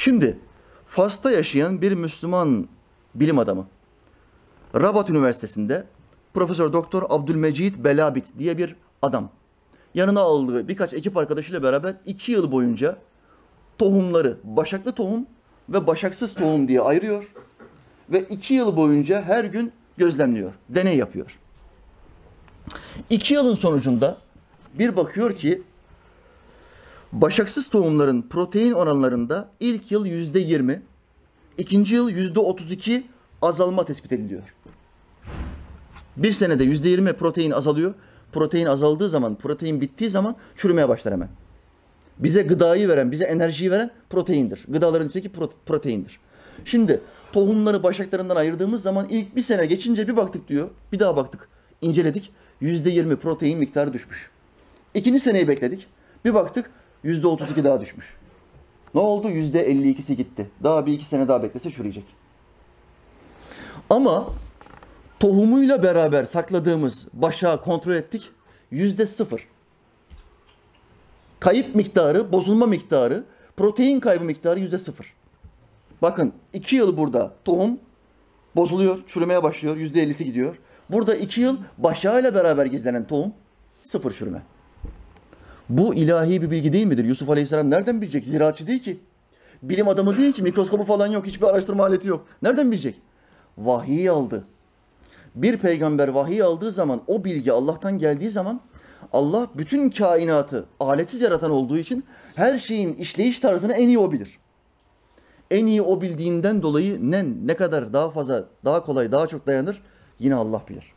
Şimdi Fas'ta yaşayan bir Müslüman bilim adamı, Rabat Üniversitesi'nde Profesör Doktor Abdülmecid Belabit diye bir adam. Yanına aldığı birkaç ekip arkadaşıyla beraber 2 yıl boyunca tohumları başaklı tohum ve başaksız tohum diye ayırıyor. Ve 2 yıl boyunca her gün gözlemliyor, deney yapıyor. 2 yılın sonucunda bir bakıyor ki başaksız tohumların protein oranlarında ilk yıl %20, ikinci yıl %32 azalma tespit ediliyor. Bir senede %20 protein azalıyor. Protein azaldığı zaman, protein bittiği zaman çürümeye başlar hemen. Bize gıdayı veren, bize enerjiyi veren proteindir. Gıdaların içindeki proteindir. Şimdi tohumları başaklarından ayırdığımız zaman ilk bir sene geçince bir baktık diyor. Bir daha baktık, inceledik. %20 protein miktarı düşmüş. İkinci seneyi bekledik. Bir baktık %32 daha düşmüş. Ne oldu? %52'si gitti. Daha bir iki sene daha beklese çürüyecek. Ama tohumuyla beraber sakladığımız başağı kontrol ettik. %0. Kayıp miktarı, bozulma miktarı, protein kaybı miktarı %0. Bakın 2 yıl burada tohum bozuluyor, çürümeye başlıyor, %50'si gidiyor. Burada 2 yıl başağıyla beraber gizlenen tohum 0 çürüme. Bu ilahi bir bilgi değil midir? Yusuf Aleyhisselam nereden bilecek? Ziraatçı değil ki. Bilim adamı değil ki. Mikroskobu falan yok. Hiçbir araştırma aleti yok. Nereden bilecek? Vahiy aldı. Bir peygamber vahiy aldığı zaman, o bilgi Allah'tan geldiği zaman, Allah bütün kainatı aletsiz yaratan olduğu için her şeyin işleyiş tarzını en iyi o bilir. En iyi o bildiğinden dolayı ne kadar daha fazla, daha kolay, daha çok dayanır yine Allah bilir.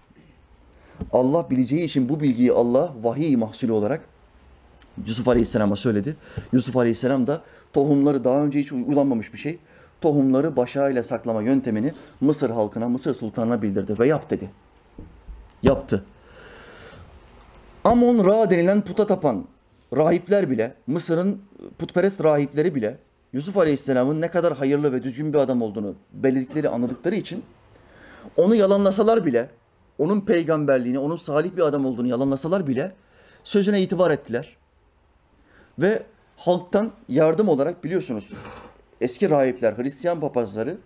Allah bileceği için bu bilgiyi Allah vahiy mahsulü olarak Yusuf Aleyhisselam'a söyledi. Yusuf Aleyhisselam da tohumları daha önce hiç uygulanmamış bir şey. Tohumları başağıyla saklama yöntemini Mısır halkına, Mısır sultanına bildirdi ve yap dedi. Yaptı. Amon-Ra denilen puta tapan rahipler bile, Mısır'ın putperest rahipleri bile Yusuf Aleyhisselam'ın ne kadar hayırlı ve düzgün bir adam olduğunu belirledikleri, anladıkları için onu yalanlasalar bile, onun peygamberliğini, onun salih bir adam olduğunu yalanlasalar bile sözüne itibar ettiler. Ve halktan yardım olarak biliyorsunuz eski rahipler, Hristiyan papazları,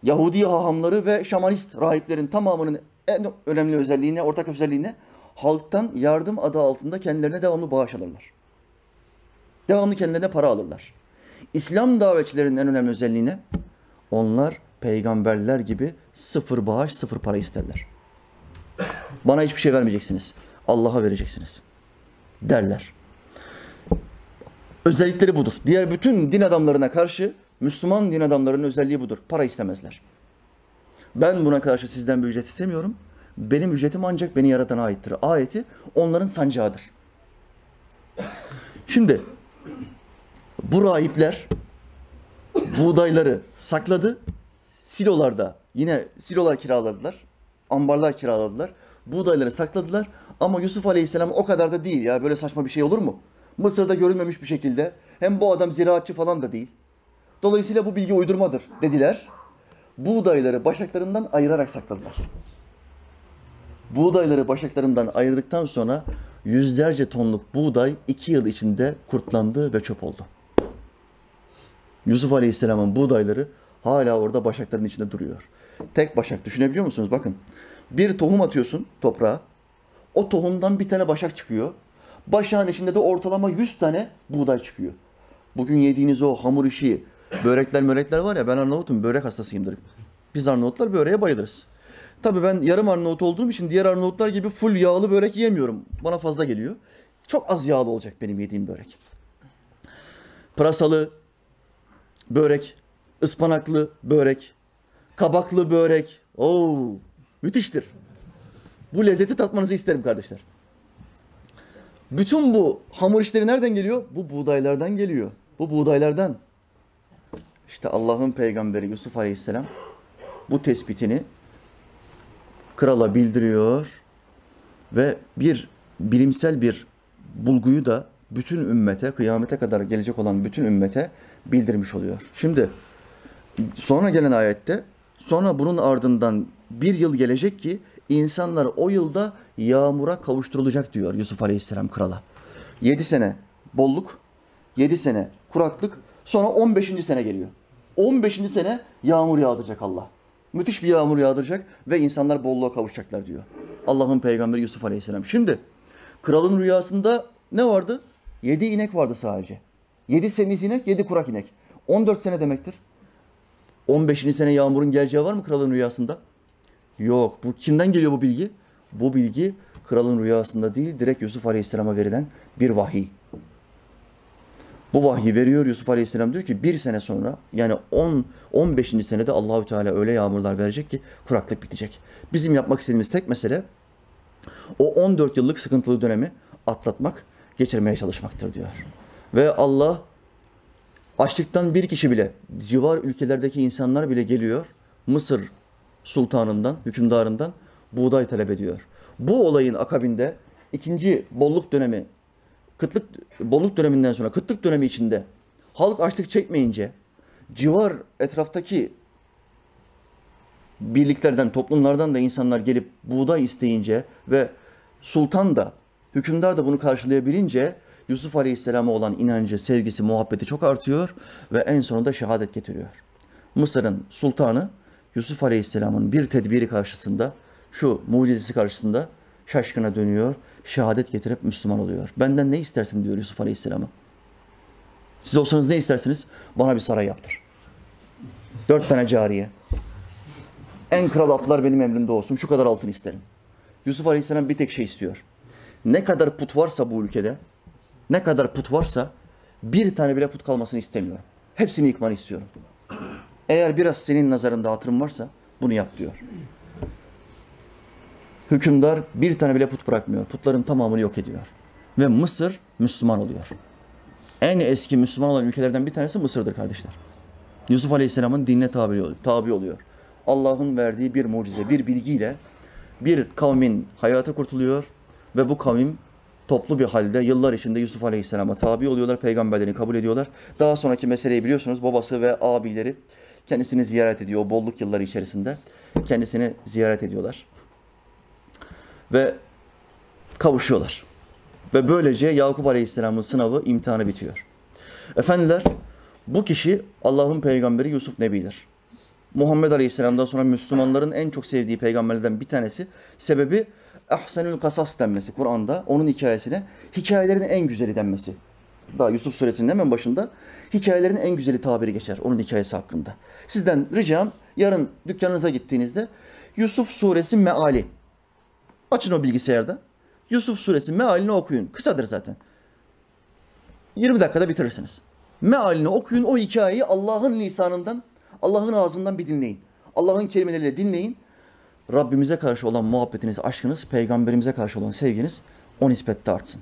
Yahudi hahamları ve şamanist rahiplerin tamamının en önemli özelliğine, ortak özelliğine halktan yardım adı altında kendilerine devamlı bağış alırlar. Devamlı kendilerine para alırlar. İslam davetçilerinin en önemli özelliğine onlar peygamberler gibi sıfır bağış, sıfır para isterler. Bana hiçbir şey vermeyeceksiniz. Allah'a vereceksiniz derler. Özellikleri budur. Diğer bütün din adamlarına karşı Müslüman din adamlarının özelliği budur. Para istemezler. Ben buna karşı sizden bir ücret istemiyorum. Benim ücretim ancak beni yaratana aittir. Ayeti onların sancağıdır. Şimdi bu rahipler buğdayları sakladı. Silolarda yine silolar kiraladılar. Ambarlar kiraladılar. Buğdayları sakladılar. Ama Yusuf Aleyhisselam o kadar da değil ya. Böyle saçma bir şey olur mu? Mısır'da görülmemiş bir şekilde. Hem bu adam ziraatçı falan da değil. Dolayısıyla bu bilgi uydurmadır dediler. Buğdayları başaklarından ayırarak sakladılar. Buğdayları başaklarından ayırdıktan sonra yüzlerce tonluk buğday 2 yıl içinde kurtlandı ve çöp oldu. Yusuf Aleyhisselam'ın buğdayları hala orada başakların içinde duruyor. Tek başak, düşünebiliyor musunuz? Bakın, bir tohum atıyorsun toprağa, o tohumdan bir tane başak çıkıyor. Başağın içinde de ortalama 100 tane buğday çıkıyor. Bugün yediğiniz o hamur işi, börekler var ya, ben Arnavut'um, börek hastasıyımdır. Biz Arnavutlar böreğe bayılırız. Tabii ben yarım Arnavut olduğum için diğer Arnavutlar gibi full yağlı börek yiyemiyorum. Bana fazla geliyor. Çok az yağlı olacak benim yediğim börek. Pırasalı börek, ıspanaklı börek, kabaklı börek. Oo, müthiştir. Bu lezzeti tatmanızı isterim kardeşler. Bütün bu hamur işleri nereden geliyor? Bu buğdaylardan geliyor. Bu buğdaylardan. İşte Allah'ın peygamberi Yusuf Aleyhisselam bu tespitini krala bildiriyor ve bir bilimsel bir bulguyu da bütün ümmete, kıyamete kadar gelecek olan bütün ümmete bildirmiş oluyor. Şimdi sonra gelen ayette, sonra bunun ardından bir yıl gelecek ki insanlar o yılda yağmura kavuşturulacak diyor Yusuf Aleyhisselam krala. 7 sene bolluk, 7 sene kuraklık, Sonra 15. sene geliyor. 15. sene yağmur yağdıracak Allah. Müthiş bir yağmur yağdıracak ve insanlar bolluğa kavuşacaklar diyor Allah'ın peygamberi Yusuf Aleyhisselam. Şimdi kralın rüyasında ne vardı? 7 inek vardı sadece. 7 semiz inek, 7 kurak inek. 14 sene demektir. 15. sene yağmurun geleceği var mı kralın rüyasında? Yok. Bu kimden geliyor bu bilgi? Bu bilgi kralın rüyasında değil, direkt Yusuf Aleyhisselam'a verilen bir vahiy. Bu vahyi veriyor Yusuf Aleyhisselam, diyor ki bir sene sonra, yani 15. senede Allahü Teala öyle yağmurlar verecek ki kuraklık bitecek. Bizim yapmak istediğimiz tek mesele o 14 yıllık sıkıntılı dönemi atlatmak, geçirmeye çalışmaktır diyor. Ve Allah açlıktan bir kişi bile, civar ülkelerdeki insanlar bile geliyor Mısır sultanından, hükümdarından buğday talep ediyor. Bu olayın akabinde ikinci bolluk dönemi, bolluk döneminden sonra kıtlık dönemi içinde halk açlık çekmeyince, civar etraftaki birliklerden, toplumlardan da insanlar gelip buğday isteyince ve sultan da, hükümdar da bunu karşılayabilince Yusuf Aleyhisselam'a olan inancı, sevgisi, muhabbeti çok artıyor ve en sonunda şehadet getiriyor. Mısır'ın sultanı Yusuf Aleyhisselam'ın bir tedbiri karşısında, şu mucizesi karşısında şaşkına dönüyor, şehadet getirip Müslüman oluyor. Benden ne istersin diyor Yusuf Aleyhisselam'a. Siz olsanız ne istersiniz? Bana bir saray yaptır. 4 tane cariye. En kral atlar benim emrimde olsun. Şu kadar altın isterim. Yusuf Aleyhisselam bir tek şey istiyor. Ne kadar put varsa bu ülkede, ne kadar put varsa bir tane bile put kalmasını istemiyorum. Hepsini yıkmanı istiyorum. Eğer biraz senin nazarında hatırın varsa bunu yap diyor. Hükümdar bir tane bile put bırakmıyor. Putların tamamını yok ediyor. Ve Mısır Müslüman oluyor. En eski Müslüman olan ülkelerden bir tanesi Mısır'dır kardeşler. Yusuf Aleyhisselam'ın dinine tabi oluyor. Allah'ın verdiği bir mucize, bir bilgiyle bir kavmin hayata kurtuluyor ve bu kavim toplu bir halde yıllar içinde Yusuf Aleyhisselam'a tabi oluyorlar, peygamberlerini kabul ediyorlar. Daha sonraki meseleyi biliyorsunuz, babası ve abileri kendisini ziyaret ediyor. O bolluk yılları içerisinde kendisini ziyaret ediyorlar. Ve kavuşuyorlar. Ve böylece Yakup Aleyhisselam'ın sınavı, imtihanı bitiyor. Efendiler, bu kişi Allah'ın peygamberi Yusuf Nebi'dir. Muhammed Aleyhisselam'dan sonra Müslümanların en çok sevdiği peygamberlerden bir tanesi. Sebebi Ahsenül Kasas denmesi Kur'an'da, onun hikayesine hikayelerin en güzeli denmesi. Daha Yusuf suresinin hemen başında hikayelerin en güzeli tabiri geçer onun hikayesi hakkında. Sizden ricam, yarın dükkanınıza gittiğinizde Yusuf suresi meali. Açın o bilgisayarda. Yusuf suresi mealini okuyun. Kısadır zaten. 20 dakikada bitirirsiniz. Mealini okuyun, o hikayeyi Allah'ın lisanından, Allah'ın ağzından bir dinleyin. Allah'ın kelimeleriyle dinleyin. Rabbimize karşı olan muhabbetiniz, aşkınız, peygamberimize karşı olan sevginiz o nispette artsın.